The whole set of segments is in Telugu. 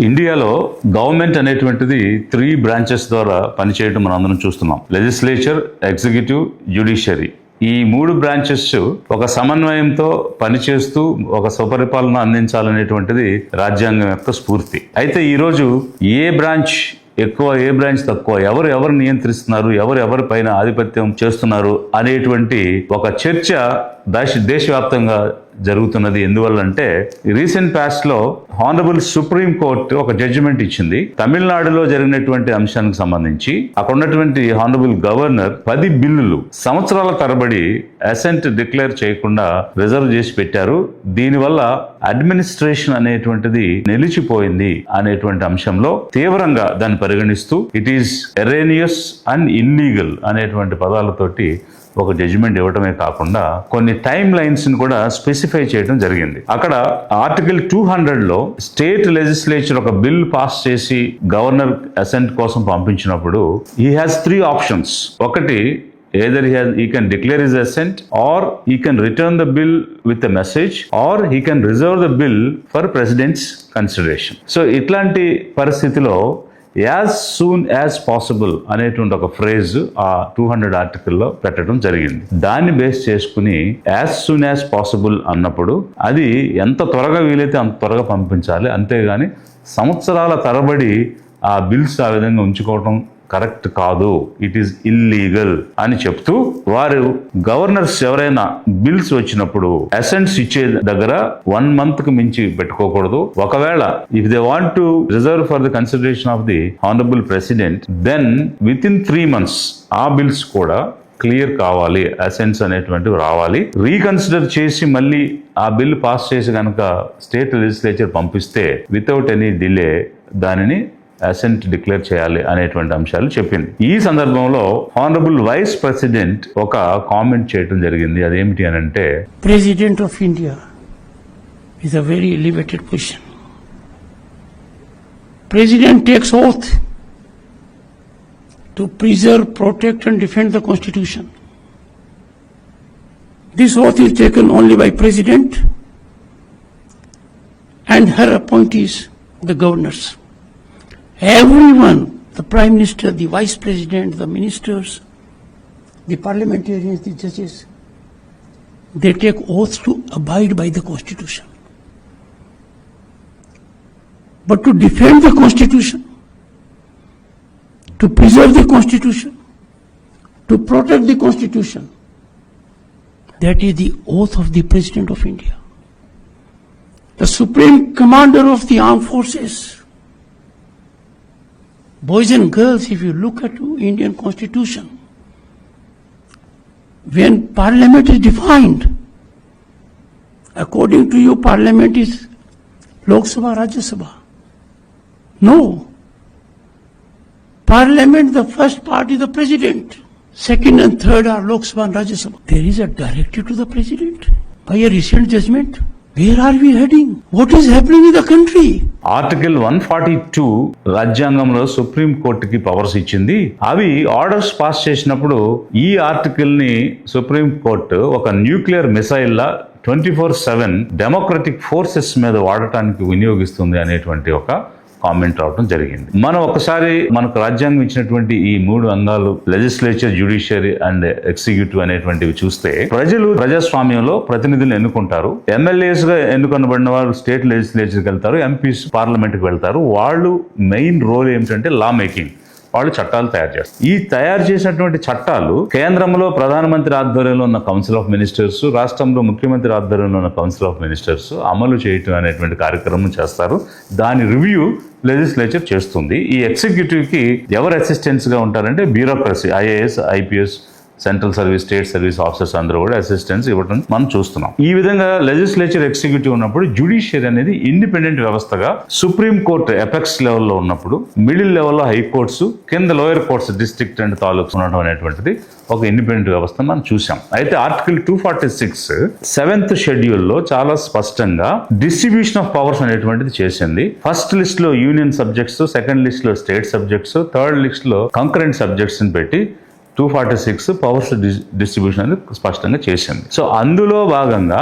ఇండియాలో గవర్నమెంట్ అనేటువంటిది 3 బ్రాంచెస్ ద్వారా పనిచేయడం మనం అందరం చూస్తున్నాం. Legislature, executive, judiciary. ఈ 3 బ్రాంచెస్ ఒక సమన్వయంతో పనిచేస్తూ ఒక సుపరిపాలన అందించాలనేటువంటిది రాజ్యాంగం యొక్క స్ఫూర్తి. అయితే ఈరోజు ఏ బ్రాంచ్ ఎక్కువ, ఏ బ్రాంచ్ తక్కువ, ఎవరు నియంత్రిస్తున్నారు, ఎవరి పైన ఆధిపత్యం చేస్తున్నారు అనేటువంటి ఒక చర్చ దేశవ్యాప్తంగా జరుగుతున్నది. ఎందువల్లంటే రీసెంట్ పాస్ట్ లో హానరబుల్ సుప్రీం కోర్టు ఒక జడ్జిమెంట్ ఇచ్చింది. తమిళనాడులో జరిగినటువంటి అంశానికి సంబంధించి అక్కడ ఉన్నటువంటి హానరబుల్ గవర్నర్ 10 బిల్లులు సంవత్సరాల తరబడి అసెంట్ డిక్లేర్ చేయకుండా రిజర్వ్ చేసి పెట్టారు. దీనివల్ల అడ్మినిస్ట్రేషన్ అనేటువంటిది నిలిచిపోయింది అనేటువంటి అంశంలో తీవ్రంగా దాన్ని పరిగణిస్తూ ఇట్ ఈస్ ఎరేనియస్ అండ్ ఇల్లీగల్ అనేటువంటి పదాలతోటి ఒక జడ్జిమెంట్ ఇవ్వడమే కాకుండా కొన్ని టైమ్ లైన్స్ ని కూడా స్పెసిఫై చేయడం జరిగింది. అక్కడ ఆర్టికల్ 200లో స్టేట్ లెజిస్లేచర్ ఒక బిల్ పాస్ చేసి గవర్నర్ అసెంట్ కోసం పంపించినప్పుడు హీ హ్యాస్ 3 ఆప్షన్స్. ఒకటి, either he can declare his assent, or he can return the bill with a message, or he can reserve the bill for president's consideration. So ఇట్లాంటి పరిస్థితిలో యాజ్ సూన్ యాజ్ పాసిబుల్ అనేటువంటి ఒక ఫ్రేజ్ ఆ 200 ఆర్టికల్లో పెట్టడం జరిగింది. దాన్ని బేస్ చేసుకుని యాజ్ సూన్ యాజ్ పాసిబుల్ అన్నప్పుడు అది ఎంత త్వరగా వీలైతే అంత త్వరగా పంపించాలి, అంతేగాని సంవత్సరాల తరబడి ఆ బిల్స్ ఆ విధంగా ఉంచుకోవడం కరెక్ట్ కాదు, ఇట్ ఈస్ ఇల్లీగల్ అని చెప్తూ వారు గవర్నర్స్ ఎవరైనా బిల్స్ వచ్చినప్పుడు అసెంట్స్ ఇచ్చే దగ్గర 1 month కు మించి పెట్టుకోకూడదు. ఒకవేళ if they want to reserve for the consideration of the honourable president, then with in 3 months ఆ బిల్స్ కూడా క్లియర్ కావాలి, అసెంట్స్ అనేటువంటివి రావాలి. రీకన్సిడర్ చేసి మళ్ళీ ఆ బిల్ పాస్ చేసి కనుక స్టేట్ లెజిస్లేచర్ పంపిస్తే వితౌట్ ఎనీ డిలే దానిని అసెంట్ డిక్లేర్ చేయాలి అనేటువంటి అంశాలు చెప్పింది. ఈ సందర్భంలో హానరబుల్ వైస్ ప్రెసిడెంట్ ఒక కామెంట్ చేయడం జరిగింది. అదేమిటి అని అంటే, president of India is a very elevated position. President takes oath to preserve, protect and defend the constitution. This oath is taken only by president and her appointees, the governors. Everyone, the Prime Minister, the Vice President, the ministers, the parliamentarians, the judges, they take oaths to abide by the Constitution. But to defend the Constitution, to preserve the Constitution, to protect the Constitution, that is the oath of the President of India. The Supreme Commander of the Armed Forces. Boys and girls, if you look at the Indian Constitution, when Parliament is defined, according to you, Parliament is Lok Sabha, Rajya Sabha. No. Parliament, the first part is the President. Second and third are Lok Sabha and Rajya Sabha. There is a directive to the President by a recent judgment. Where are we heading? What is happening in the country? Article 142 రాజ్యాంగంలో సుప్రీం కోర్టుకి పవర్స్ ఇచ్చింది. అవి ఆర్డర్స్ పాస్ చేసినప్పుడు ఈ ఆర్టికల్ ని సుప్రీం కోర్టు ఒక న్యూక్లియర్ మిసైల్ లా 24/7 డెమోక్రటిక్ ఫోర్సెస్ మీద వాడటానికి వినియోగిస్తుంది అనేటువంటి ఒక కామెంట్ రావడం జరిగింది. మనం ఒకసారి మనకు రాజ్యాంగం ఇచ్చినటువంటి ఈ 3 అంగాలు లెజిస్లేచర్, జ్యుడిషియరీ అండ్ ఎగ్జిక్యూటివ్ అనేటువంటివి చూస్తే, ప్రజలు ప్రజాస్వామ్యంలో ప్రతినిధులు ఎన్నుకుంటారు. ఎమ్మెల్యేస్ గా ఎన్నుకొనబడిన వారు స్టేట్ లెజిస్లేచర్కి వెళ్తారు, ఎంపీస్ పార్లమెంట్కి వెళ్తారు. వాళ్ళు మెయిన్ రోల్ ఏమిటంటే లా మేకింగ్. వాళ్ళు చట్టాలు తయారు చేస్తారు. ఈ తయారు చేసినటువంటి చట్టాలు కేంద్రంలో ప్రధానమంత్రి ఆధ్వర్యంలో ఉన్న కౌన్సిల్ ఆఫ్ మినిస్టర్స్, రాష్ట్రంలో ముఖ్యమంత్రి ఆధ్వర్యంలో ఉన్న కౌన్సిల్ ఆఫ్ మినిస్టర్స్ అమలు చేయటం అనేటువంటి కార్యక్రమం చేస్తారు. దాని రివ్యూ లెజిస్లేచర్ చేస్తుంది. ఈ ఎగ్జిక్యూటివ్ కి ఎవరు అసిస్టెంట్స్ గా ఉంటారంటే bureaucracy, IAS, IPS, central service, state service officers అందరూ కూడా అసిస్టెన్స్ ఇవ్వడం మనం చూస్తున్నాం. ఈ విధంగా లెజిస్లేచర్, ఎగ్జిక్యూటివ్ ఉన్నప్పుడు జ్యుడిషియరీ అనేది ఇండిపెండెంట్ వ్యవస్థగా, సుప్రీం కోర్టు ఎపెక్స్ లెవెల్లో ఉన్నప్పుడు, మిడిల్ లెవెల్లో హైకోర్ట్స్, కింద lower courts, district and taluks ఉండడం అనేటువంటిది ఒక ఇండిపెండెంట్ వ్యవస్థ మనం చూసాం. అయితే ఆర్టికల్ 246 7th షెడ్యూల్లో చాలా స్పష్టంగా డిస్ట్రిబ్యూషన్ ఆఫ్ పవర్స్ అనేటువంటిది చేసింది. ఫస్ట్ లిస్ట్ లో యూనియన్ సబ్జెక్ట్స్, సెకండ్ లిస్ట్ లో స్టేట్ సబ్జెక్ట్స్, థర్డ్ లిస్ట్ లో కంకరెంట్ సబ్జెక్ట్స్ ని పెట్టి 246 పవర్స్ డిస్ట్రిబ్యూషన్ అనేది స్పష్టంగా చేసింది. సో అందులో భాగంగా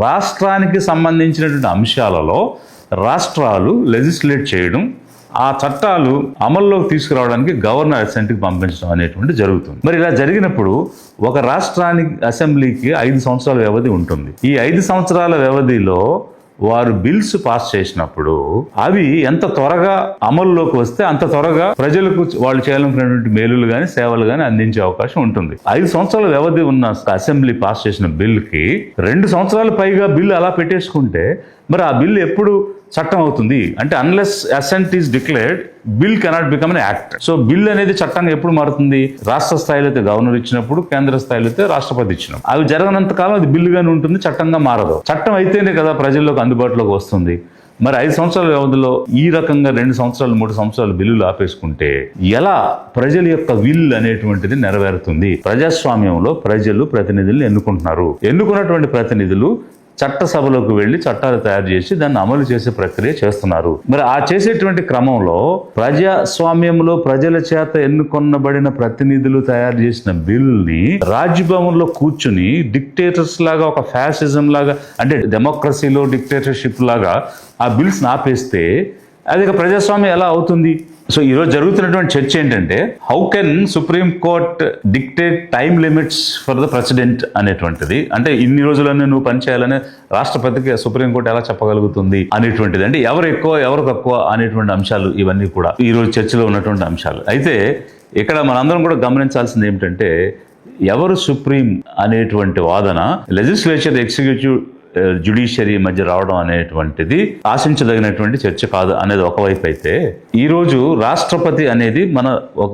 రాష్ట్రానికి సంబంధించినటువంటి అంశాలలో రాష్ట్రాలు లెజిస్లేట్ చేయడం, ఆ చట్టాలు అమల్లోకి తీసుకురావడానికి గవర్నర్ అసెంట్కి పంపించడం అనేటువంటి జరుగుతుంది. మరి ఇలా జరిగినప్పుడు ఒక రాష్ట్రానికి అసెంబ్లీకి 5 సంవత్సరాల వ్యవధి ఉంటుంది. ఈ 5 సంవత్సరాల వ్యవధిలో వారు బిల్స్ పాస్ చేసినప్పుడు అవి ఎంత త్వరగా అమల్లోకి వస్తే అంత త్వరగా ప్రజలకు వాళ్ళు చేయాలనుకున్నటువంటి మేలులు కానీ సేవలు కానీ అందించే అవకాశం ఉంటుంది. 5 సంవత్సరాల వ్యవధి ఉన్న అసెంబ్లీ పాస్ చేసిన బిల్కి 2 సంవత్సరాల పైగా బిల్లు అలా పెట్టేసుకుంటే మరి ఆ బిల్లు ఎప్పుడు చట్టం అవుతుంది అంటే unless assent is declared bill cannot become an act. So bill అనేది చట్టంగా ఎప్పుడు మారుతుంది? రాష్ట్ర స్థాయిలో అయితే గవర్నర్ ఇచ్చినప్పుడు, కేంద్ర స్థాయిలో అయితే రాష్ట్రపతి ఇచ్చినప్పుడు. అవి జరగనంత కాలం అది బిల్లుగానే ఉంటుంది, చట్టంగా మారదు. చట్టం అయితేనే కదా ప్రజల్లోకి అందుబాటులోకి వస్తుంది. మరి 5 సంవత్సరాల వ్యవధిలో ఈ రకంగా 2 సంవత్సరాలు 3 సంవత్సరాలు బిల్లులు ఆపేసుకుంటే ఎలా ప్రజల యొక్క విల్ అనేటువంటిది నెరవేరుతుంది? ప్రజాస్వామ్యంలో ప్రజలు ప్రతినిధులను ఎన్నుకుంటున్నారు. ఎన్నుకున్నటువంటి ప్రతినిధులు చట్టసభలోకి వెళ్లి చట్టాలు తయారు చేసి దాన్ని అమలు చేసే ప్రక్రియ చేస్తున్నారు. మరి ఆ చేసేటువంటి క్రమంలో ప్రజాస్వామ్యంలో ప్రజల చేత ఎన్నుకొనబడిన ప్రతినిధులు తయారు చేసిన బిల్ని రాజ్భవన్ లో కూర్చుని డిక్టేటర్స్ లాగా, ఒక ఫ్యాసిజం లాగా, అంటే డెమోక్రసీలో డిక్టేటర్షిప్ లాగా ఆ బిల్స్ ఆపేస్తే అది ప్రజాస్వామ్యం ఎలా అవుతుంది? సో ఈరోజు జరుగుతున్నటువంటి చర్చ ఏంటంటే, how can supreme court dictate time limits for the president అనేటువంటిది. అంటే ఇన్ని రోజులన్నీ నువ్వు పనిచేయాలని రాష్ట్రపతికి సుప్రీంకోర్టు ఎలా చెప్పగలుగుతుంది అనేటువంటిది. అంటే ఎవరు ఎక్కువ ఎవరు తక్కువ అనేటువంటి అంశాలు ఇవన్నీ కూడా ఈరోజు చర్చలో ఉన్నటువంటి అంశాలు. అయితే ఇక్కడ మనందరం కూడా గమనించాల్సింది ఏమిటంటే, ఎవరు సుప్రీం అనేటువంటి వాదన లెజిస్లేచర్, ఎగ్జిక్యూటివ్, జ్యుడిషియరీ మధ్య రావడం అనేటువంటిది ఆశించదగినటువంటి చర్చ కాదు అనేది ఒకవైపు అయితే, ఈరోజు రాష్ట్రపతి అనేది మన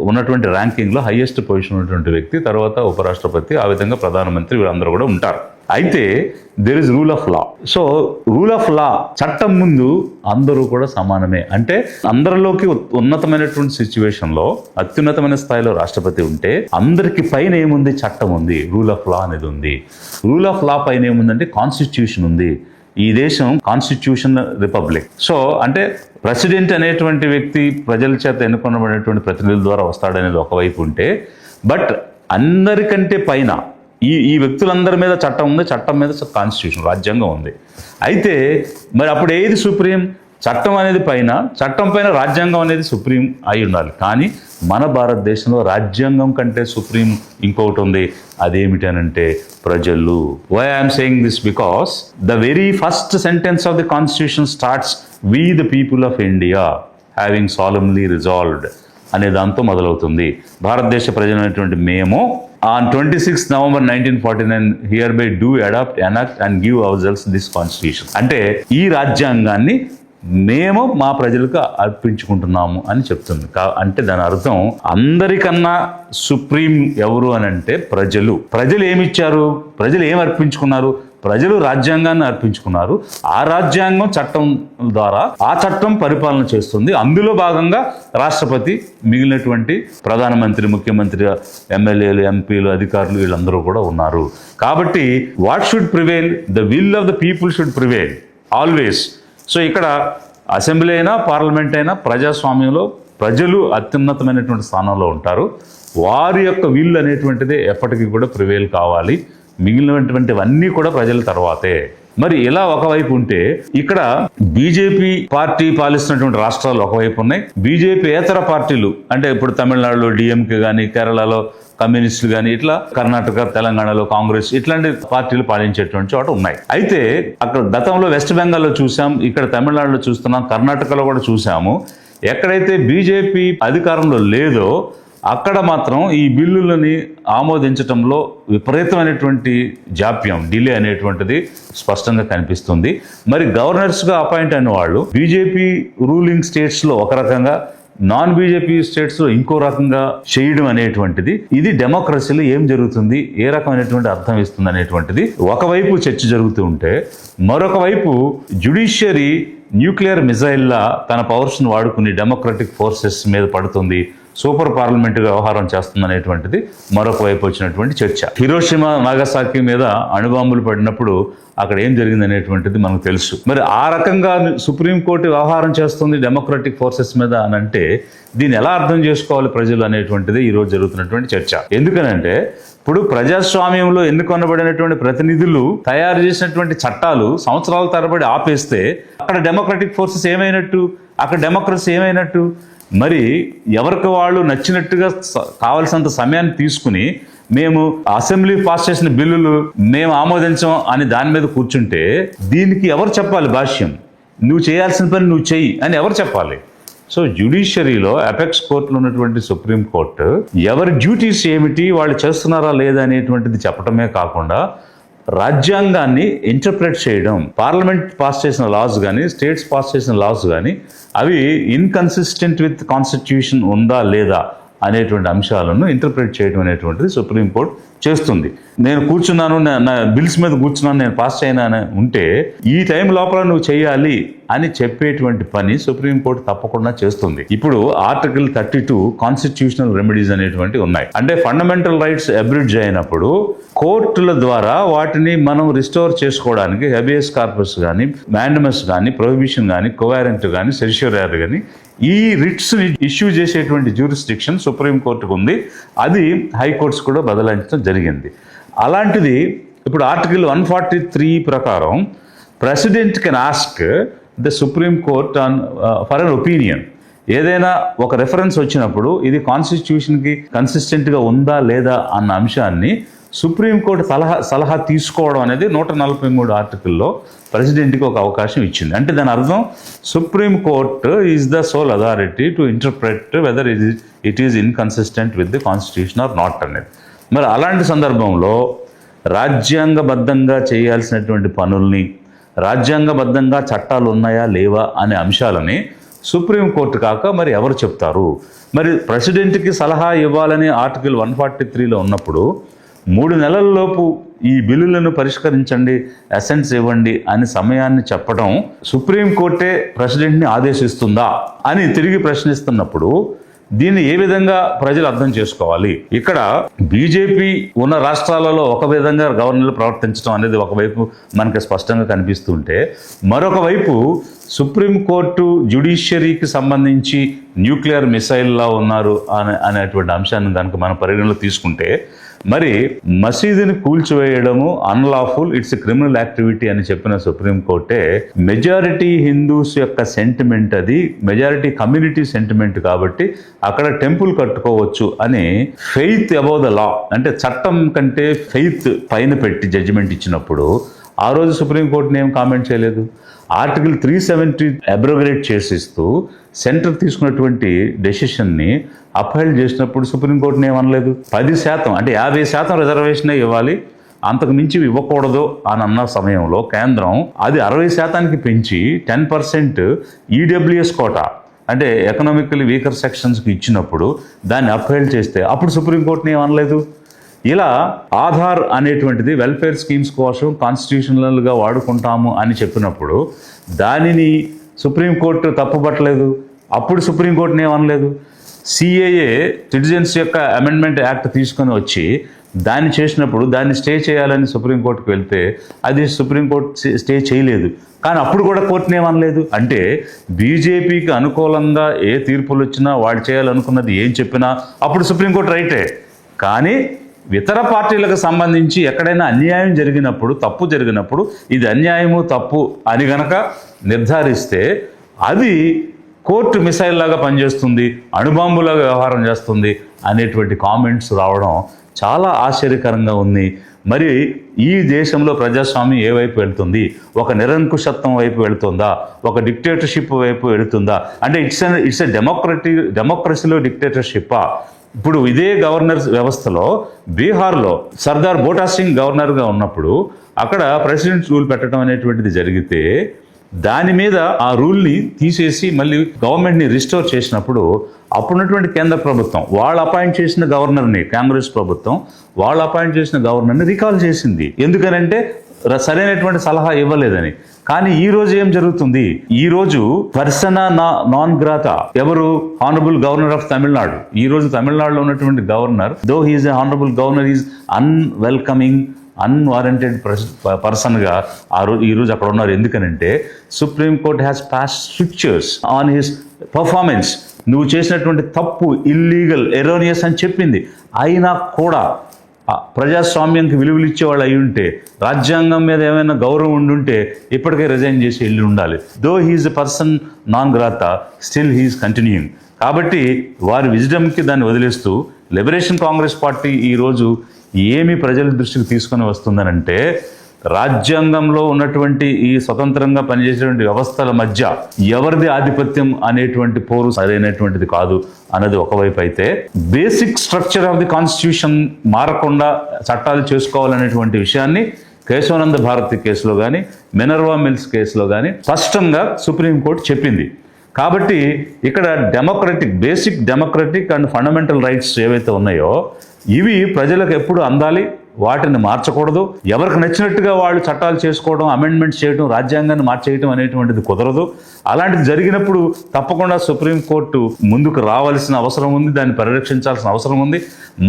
ఉన్నటువంటి ర్యాంకింగ్ లో హైయెస్ట్ పొజిషన్ ఉన్నటువంటి వ్యక్తి, తర్వాత ఉపరాష్ట్రపతి, ఆ విధంగా ప్రధానమంత్రి, వీళ్ళందరూ కూడా ఉంటారు. అయితే there is rule of law. So rule of law, చట్టం ముందు అందరూ కూడా సమానమే. అంటే అందరిలోకి ఉన్నతమైనటువంటి సిచ్యువేషన్ లో అత్యున్నతమైన స్థాయిలో రాష్ట్రపతి ఉంటే అందరికి పైన ఏముంది? చట్టం ఉంది, రూల్ ఆఫ్ లా అనేది ఉంది. రూల్ ఆఫ్ లా పైన ఏముందంటే కాన్స్టిట్యూషన్ ఉంది. ఈ దేశం కాన్స్టిట్యూషన్ రిపబ్లిక్. సో అంటే ప్రెసిడెంట్ అనేటువంటి వ్యక్తి ప్రజల చేత ఎన్నుకొనబడినటువంటి ప్రతినిధుల ద్వారా వస్తాడనేది ఒకవైపు ఉంటే, బట్ అందరికంటే పైన ఈ వ్యక్తులందరి మీద చట్టం ఉంది, చట్టం మీద కాన్స్టిట్యూషన్, రాజ్యాంగం ఉంది. అయితే మరి అప్పుడు ఏది సుప్రీం? చట్టం అనేది పైన, చట్టం పైన రాజ్యాంగం అనేది సుప్రీం అయి ఉండాలి. కానీ మన భారతదేశంలో రాజ్యాంగం కంటే సుప్రీం ఇంకొకటి ఉంది. అదేమిటి అనంటే ప్రజలు. Why I'm saying this? Because the very first sentence of the constitution starts we the people of India having solemnly resolved అనే దాంతో మొదలవుతుంది. భారతదేశ ప్రజలైనటువంటి మేము on 26th November 1949 hereby do adopt, enact and give ourselves this constitution. అంటే ఈ రాజ్యాంగాన్ని మేము మా ప్రజలకు అర్పించుకుంటున్నాము అని చెప్తుంది. అంటే దాని అర్థం అందరికన్నా సుప్రీం ఎవరు అని అంటే ప్రజలు. ప్రజలు ఏమిచ్చారు? ప్రజలు ఏం అర్పించుకున్నారు? ప్రజలు రాజ్యాంగాన్ని అర్పించుకున్నారు. ఆ రాజ్యాంగం చట్టం ద్వారా ఆ చట్టం పరిపాలన చేస్తుంది. అందులో భాగంగా రాష్ట్రపతి, మిగిలినటువంటి ప్రధానమంత్రి, ముఖ్యమంత్రి, ఎమ్మెల్యేలు, ఎంపీలు, అధికారులు వీళ్ళందరూ కూడా ఉన్నారు. కాబట్టి what should prevail? The will of the people should prevail always. So ఇక్కడ అసెంబ్లీ అయినా పార్లమెంట్ అయినా ప్రజాస్వామ్యంలో ప్రజలు అత్యున్నతమైనటువంటి స్థానంలో ఉంటారు. వారి యొక్క విల్ అనేటువంటిది ఎప్పటికీ కూడా ప్రివేల్ కావాలి. మిగిలినటువంటివన్నీ కూడా ప్రజల తర్వాతే. మరి ఇలా ఒకవైపు ఉంటే, ఇక్కడ బీజేపీ పార్టీ పాలిస్తున్నటువంటి రాష్ట్రాలు ఒకవైపు ఉన్నాయి, బీజేపీయేతర పార్టీలు అంటే ఇప్పుడు తమిళనాడులో డిఎంకే కానీ, కేరళలో కమ్యూనిస్టులు కానీ, ఇట్లా కర్ణాటక, తెలంగాణలో కాంగ్రెస్, ఇట్లాంటి పార్టీలు పాలించేటువంటి చోట ఉన్నాయి. అయితే అక్కడ గతంలో వెస్ట్ బెంగాల్లో చూసాం, ఇక్కడ తమిళనాడులో చూస్తున్నాం, కర్ణాటకలో కూడా చూసాము. ఎక్కడైతే బీజేపీ అధికారంలో లేదో అక్కడ మాత్రం ఈ బిల్లులని ఆమోదించడంలో విపరీతమైనటువంటి జాప్యం, డిలే అనేటువంటిది స్పష్టంగా కనిపిస్తుంది. మరి గవర్నర్స్గా అపాయింట్ అయిన వాళ్ళు బీజేపీ రూలింగ్ స్టేట్స్లో ఒక రకంగా, నాన్ బీజేపీ స్టేట్స్లో ఇంకో రకంగా చేయడం అనేటువంటిది, ఇది డెమోక్రసీలో ఏం జరుగుతుంది, ఏ రకమైనటువంటి అర్థం ఇస్తుంది అనేటువంటిది ఒకవైపు చర్చ జరుగుతూ ఉంటే, మరొక వైపు జ్యుడిషియరీ న్యూక్లియర్ మిజైల్లా తన పవర్స్ను వాడుకుని డెమోక్రటిక్ ఫోర్సెస్ మీద పడుతుంది, సూపర్ పార్లమెంటుగా వ్యవహారం చేస్తుంది అనేటువంటిది మరొక వైపు వచ్చినటువంటి చర్చ. హిరోషిమా, నాగసాకి మీద అణుబాంబులు పడినప్పుడు అక్కడ ఏం జరిగింది అనేటువంటిది మనకు తెలుసు. మరి ఆ రకంగా సుప్రీంకోర్టు వ్యవహారం చేస్తుంది డెమోక్రటిక్ ఫోర్సెస్ మీద అని అంటే, దీన్ని ఎలా అర్థం చేసుకోవాలి ప్రజలు అనేటువంటిది ఈరోజు జరుగుతున్నటువంటి చర్చ. ఎందుకనంటే ఇప్పుడు ప్రజాస్వామ్యంలో ఎన్నుకొనబడినటువంటి ప్రతినిధులు తయారు చేసినటువంటి చట్టాలు సంవత్సరాల తరబడి ఆపేస్తే అక్కడ డెమోక్రటిక్ ఫోర్సెస్ ఏమైనట్టు, అక్కడ డెమోక్రసీ ఏమైనట్టు? మరి ఎవరికి వాళ్ళు నచ్చినట్టుగా కావలసినంత సమయాన్ని తీసుకుని మేము అసెంబ్లీ పాస్ చేసిన బిల్లులు మేము ఆమోదించం అని దాని మీద కూర్చుంటే దీనికి ఎవరు చెప్పాలి భాష్యం? నువ్వు చేయాల్సిన పని నువ్వు చెయ్యి అని ఎవరు చెప్పాలి? సో జ్యుడిషియరీలో అపెక్స్ కోర్టులో ఉన్నటువంటి సుప్రీం కోర్టు ఎవరి డ్యూటీస్ ఏమిటి, వాళ్ళు చేస్తున్నారా లేదా అనేటువంటిది చెప్పడమే కాకుండా రాజ్యాంగాన్ని ఇంటర్ప్రెట్ చేయడం, పార్లమెంట్ పాస్ చేసిన లాస్ కానీ స్టేట్స్ పాస్ చేసిన లాస్ కానీ అవి ఇన్కన్సిస్టెంట్ విత్ కాన్స్టిట్యూషన్ ఉందా లేదా అనేటువంటి అంశాలను ఇంటర్ప్రెట్ చేయడం అనేటువంటిది సుప్రీంకోర్టు చేస్తుంది. నేను కూర్చున్నాను, నా బిల్స్ మీద కూర్చున్నాను, నేను పాస్ చేయను అని ఉంటే ఈ టైం లోపల నువ్వు చేయాలి అని చెప్పేటువంటి పని సుప్రీంకోర్టు తప్పకుండా చేస్తుంది. ఇప్పుడు ఆర్టికల్ 32 కాన్స్టిట్యూషనల్ రెమెడీస్ అనేటువంటి ఉన్నాయి. అంటే ఫండమెంటల్ రైట్స్ అబ్రిడ్జ్ అయినప్పుడు కోర్టుల ద్వారా వాటిని మనం రిస్టోర్ చేసుకోవడానికి హెబియస్ కార్పస్ కానీ, మాండమస్ కానీ, ప్రొహిబిషన్ కానీ, కోవారెంట్ కానీ, సెరిషియరీ కానీ ఈ రిట్స్ ని ఇష్యూ చేసేటువంటి జ్యూరిస్డిక్షన్ సుప్రీంకోర్టుకు ఉంది. అది హైకోర్ట్స్ కూడా బదలాయించడం జరిగింది. అలాంటిది ఇప్పుడు ఆర్టికల్ 143 ప్రకారం president can ask the supreme court for an opinion. ఏదైనా ఒక రెఫరెన్స్ వచ్చినప్పుడు ఇది కాన్స్టిట్యూషన్కి కన్సిస్టెంట్గా ఉందా లేదా అన్న అంశాన్ని సుప్రీంకోర్టు సలహా తీసుకోవడం అనేది 143 ఆర్టికల్లో ప్రెసిడెంట్కి ఒక అవకాశం ఇచ్చింది. అంటే దాని అర్థం supreme court is the sole authority to interpret whether it is inconsistent with the constitution or not అనేది. మరి అలాంటి సందర్భంలో రాజ్యాంగబద్ధంగా చేయాల్సినటువంటి పనుల్ని, రాజ్యాంగబద్ధంగా చట్టాలు ఉన్నాయా లేవా అనే అంశాలని సుప్రీంకోర్టు కాక మరి ఎవరు చెప్తారు? మరి ప్రెసిడెంట్కి సలహా ఇవ్వాలని ఆర్టికల్ 143లో ఉన్నప్పుడు 3 నెలల్లోపు ఈ బిల్లులను పరిష్కరించండి, అసెంట్స్ ఇవ్వండి అని సమయాన్ని చెప్పడం సుప్రీంకోర్టే ప్రెసిడెంట్ని ఆదేశిస్తుందా అని తిరిగి ప్రశ్నిస్తున్నప్పుడు దీన్ని ఏ విధంగా ప్రజలు అర్థం చేసుకోవాలి? ఇక్కడ బీజేపీ ఉన్న రాష్ట్రాలలో ఒక విధంగా గవర్నర్లు ప్రవర్తించడం అనేది ఒకవైపు మనకి స్పష్టంగా కనిపిస్తుంటే, మరొక వైపు సుప్రీంకోర్టు జ్యుడిషియరీకి సంబంధించి న్యూక్లియర్ మిసైల్లా ఉన్నారు అనేటువంటి అంశాన్ని కనుక మనం పరిగణలో తీసుకుంటే, మరి మసీదుని కూల్చివేయడము అన్లాఫుల్, ఇట్స్ క్రిమినల్ యాక్టివిటీ అని చెప్పిన సుప్రీంకోర్టే మెజారిటీ హిందూస్ యొక్క సెంటిమెంట్, అది మెజారిటీ కమ్యూనిటీ సెంటిమెంట్ కాబట్టి అక్కడ టెంపుల్ కట్టుకోవచ్చు అని ఫెయిత్ అబౌవ్ ద లా, అంటే చట్టం కంటే ఫెయిత్ పైన పెట్టి జడ్జిమెంట్ ఇచ్చినప్పుడు ఆ రోజు సుప్రీంకోర్టుని ఏం కామెంట్ చేయలేదు. ఆర్టికల్ 370 అబ్రోగేట్ చేసిస్తూ సెంటర్ తీసుకున్నటువంటి డెసిషన్ని అప్హైల్డ్ చేసినప్పుడు సుప్రీంకోర్టుని ఏమనలేదు. 10% అంటే 50% రిజర్వేషనే ఇవ్వాలి, అంతకు మించి ఇవ్వకూడదు అని అన్న సమయంలో కేంద్రం అది 60%కి పెంచి 10% ఈడబ్ల్యూఎస్ కోటా అంటే ఎకనామికల్లీ వీకర్ సెక్షన్స్కి ఇచ్చినప్పుడు దాన్ని అప్హైల్డ్ చేస్తే అప్పుడు సుప్రీంకోర్టుని ఏమనలేదు. ఇలా ఆధార్ అనేటువంటిది వెల్ఫేర్ స్కీమ్స్ కోసం కాన్స్టిట్యూషనల్గా వాడుకుంటాము అని చెప్పినప్పుడు దానిని సుప్రీంకోర్టు తప్పుపట్టలేదు, అప్పుడు సుప్రీంకోర్టుని ఏమనలేదు. సిఏఏ సిటిజన్స్ యొక్క అమెండ్మెంట్ యాక్ట్ తీసుకొని వచ్చి దాన్ని చేసినప్పుడు దాన్ని స్టే చేయాలని సుప్రీంకోర్టుకు వెళ్తే అది సుప్రీంకోర్టు స్టే చేయలేదు, కానీ అప్పుడు కూడా కోర్టుని ఏమనలేదు. అంటే బీజేపీకి అనుకూలంగా ఏ తీర్పులు వచ్చినా వాళ్ళు చేయాలనుకున్నది ఏం చెప్పినా అప్పుడు సుప్రీంకోర్టు రైటే. కానీ ఇతర పార్టీలకు సంబంధించి ఎక్కడైనా అన్యాయం జరిగినప్పుడు, తప్పు జరిగినప్పుడు ఇది అన్యాయము తప్పు అని గనక నిర్ధారిస్తే అది కోర్టు మిసైల్ లాగా పనిచేస్తుంది, అణుబాంబులాగా వ్యవహారం చేస్తుంది అనేటువంటి కామెంట్స్ రావడం చాలా ఆశ్చర్యకరంగా ఉంది. మరి ఈ దేశంలో ప్రజాస్వామ్యం ఏ వైపు వెళ్తుంది? ఒక నిరంకుశత్వం వైపు వెళుతుందా? ఒక డిక్టేటర్షిప్ వైపు వెళుతుందా? అంటే ఇట్స్ ఎ డెమోక్రసీలో డిక్టేటర్షిప్పా? ఇప్పుడు ఇదే గవర్నర్ వ్యవస్థలో బీహార్లో సర్దార్ బోటా సింగ్ గవర్నర్గా ఉన్నప్పుడు అక్కడ ప్రెసిడెంట్ రూల్ పెట్టడం అనేటువంటిది జరిగితే దాని మీద ఆ రూల్ని తీసేసి మళ్ళీ గవర్నమెంట్ని రిస్టోర్ చేసినప్పుడు అప్పుడున్నటువంటి కేంద్ర ప్రభుత్వం వాళ్ళు అపాయింట్ చేసిన గవర్నర్ని, కాంగ్రెస్ ప్రభుత్వం వాళ్ళు అపాయింట్ చేసిన గవర్నర్ని రికాల్ చేసింది. ఎందుకనంటే సరైనటువంటి సలహా ఇవ్వలేదని. కానీ ఈ రోజు ఏం జరుగుతుంది? ఈ రోజు పర్సనా నాన్ గ్రాతా ఎవరు? Honourable governor of Tamil Nadu. ఈ రోజు తమిళనాడులో ఉన్నటువంటి governor, though he's a honourable governor, is unwelcoming, unwarranted పర్సన్గా ఈ రోజు అక్కడ ఉన్నారు. ఎందుకనంటే supreme court has pass strictures on his performance. నువ్వు చేసినటువంటి తప్పు ఇల్లీగల్, ఎరోనియస్ అని చెప్పింది. అయినా కూడా ప్రజాస్వామ్యానికి విలువలు ఇచ్చేవాళ్ళు అయి ఉంటే, రాజ్యాంగం మీద ఏమైనా గౌరవం ఉండుంటే ఇప్పటికే రిజైన్ చేసి వెళ్ళి ఉండాలి. Though he's a person non grata, still he's continuing. కాబట్టి వారి విజ్డమ్కి దాన్ని వదిలేస్తూ లిబరేషన్ కాంగ్రెస్ పార్టీ ఈరోజు ఏమి ప్రజల దృష్టికి తీసుకొని వస్తుందనంటే, రాజ్యాంగంలో ఉన్నటువంటి ఈ స్వతంత్రంగా పనిచేసేటువంటి వ్యవస్థల మధ్య ఎవరిది ఆధిపత్యం అనేటువంటి పోరు సరైనటువంటిది కాదు అన్నది ఒకవైపు అయితే, basic structure of the constitution మారకుండా చట్టాలు చేసుకోవాలనేటువంటి విషయాన్ని కేశవానంద భారతి కేసులో కానీ, మినర్వా మిల్స్ కేసులో కానీ స్పష్టంగా సుప్రీంకోర్టు చెప్పింది. కాబట్టి ఇక్కడ basic democratic and fundamental rights ఏవైతే ఉన్నాయో ఇవి ప్రజలకు ఎప్పుడు అందాలి, వాటిని మార్చకూడదు. ఎవరికి నచ్చినట్టుగా వాళ్ళు చట్టాలు చేసుకోవడం, అమెండ్మెంట్స్ చేయడం, రాజ్యాంగాన్ని మార్చేయడం అనేటువంటిది కుదరదు. అలాంటిది జరిగినప్పుడు తప్పకుండా సుప్రీంకోర్టు ముందుకు రావాల్సిన అవసరం ఉంది, దాన్ని పరిరక్షించాల్సిన అవసరం ఉంది.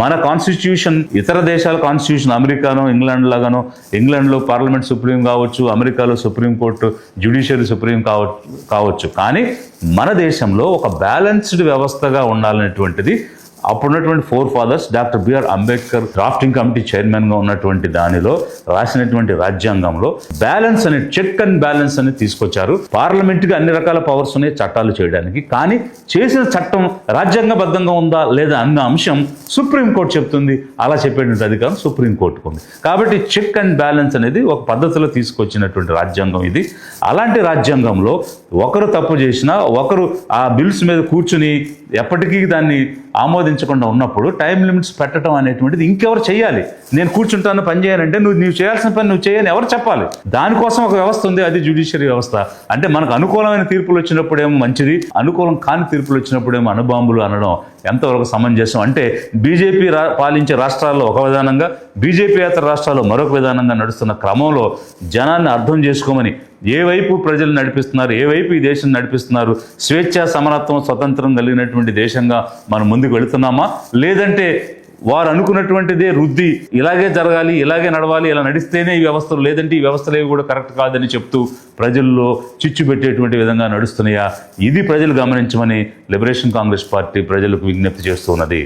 మన కాన్స్టిట్యూషన్ ఇతర దేశాల కాన్స్టిట్యూషన్, అమెరికానో ఇంగ్లాండ్ లాగానో, ఇంగ్లాండ్లో పార్లమెంట్ సుప్రీం కావచ్చు, అమెరికాలో సుప్రీంకోర్టు జ్యుడిషియరీ సుప్రీం కావచ్చు, కానీ మన దేశంలో ఒక బ్యాలెన్స్డ్ వ్యవస్థగా ఉండాలనేటువంటిది అప్పుడున్నటువంటి forefathers, doctor B R Ambedkar drafting committee చైర్మన్గా ఉన్నటువంటి దానిలో రాసినటువంటి రాజ్యాంగంలో బ్యాలెన్స్ అనే చెక్ అండ్ బ్యాలెన్స్ అనేది తీసుకొచ్చారు. పార్లమెంట్కి అన్ని రకాల పవర్స్ ఉన్నాయి చట్టాలు చేయడానికి, కానీ చేసిన చట్టం రాజ్యాంగబద్ధంగా ఉందా లేదా అన్న అంశం సుప్రీంకోర్టు చెప్తుంది. అలా చెప్పేటువంటి అధికారం సుప్రీంకోర్టుకు ఉంది. కాబట్టి చెక్ అండ్ బ్యాలెన్స్ అనేది ఒక పద్ధతిలో తీసుకొచ్చినటువంటి రాజ్యాంగం ఇది. అలాంటి రాజ్యాంగంలో ఒకరు తప్పు చేసినా ఒకరు ఆ బిల్స్ మీద కూర్చుని ఎప్పటికీ దాన్ని ఆమోదించకుండా ఉన్నప్పుడు టైం లిమిట్స్ పెట్టడం అనేటువంటిది ఇంకెవరు చేయాలి? నేను కూర్చుంటాను పని చేయాలంటే నువ్వు చేయాల్సిన పని నువ్వు చేయని ఎవరు చెప్పాలి? దానికోసం ఒక వ్యవస్థ ఉంది, అది జ్యుడిషియరీ వ్యవస్థ. అంటే మనకు అనుకూలమైన తీర్పులు వచ్చినప్పుడేమో మంచిది, అనుకూలం కాని తీర్పులు వచ్చినప్పుడేమో అణుబాంబులు అనడం ఎంతవరకు సమంజసం? అంటే బీజేపీ పాలించే రాష్ట్రాల్లో ఒక విధానంగా, బీజేపీయేతర రాష్ట్రాల్లో మరొక విధానంగా నడుస్తున్న క్రమంలో జనాన్ని అర్థం చేసుకోమని, ఏ వైపు ప్రజలు నడిపిస్తున్నారు, ఏ వైపు ఈ దేశం నడిపిస్తున్నారు, స్వేచ్ఛ, సమానత్వం, స్వతంత్రం కలిగినటువంటి దేశంగా మనం ముందుకు వెళుతున్నామా, లేదంటే వారు అనుకున్నటువంటిదే రుద్ది ఇలాగే జరగాలి, ఇలాగే నడవాలి, ఇలా నడిస్తేనే ఈ వ్యవస్థలు, లేదంటే ఈ వ్యవస్థలు ఏవి కూడా కరెక్ట్ కాదని చెప్తూ ప్రజల్లో చిచ్చు పెట్టేటువంటి విధంగా నడుస్తున్నాయా? ఇది ప్రజలు గమనించమని లిబరేషన్ కాంగ్రెస్ పార్టీ ప్రజలకు విజ్ఞప్తి చేస్తున్నది.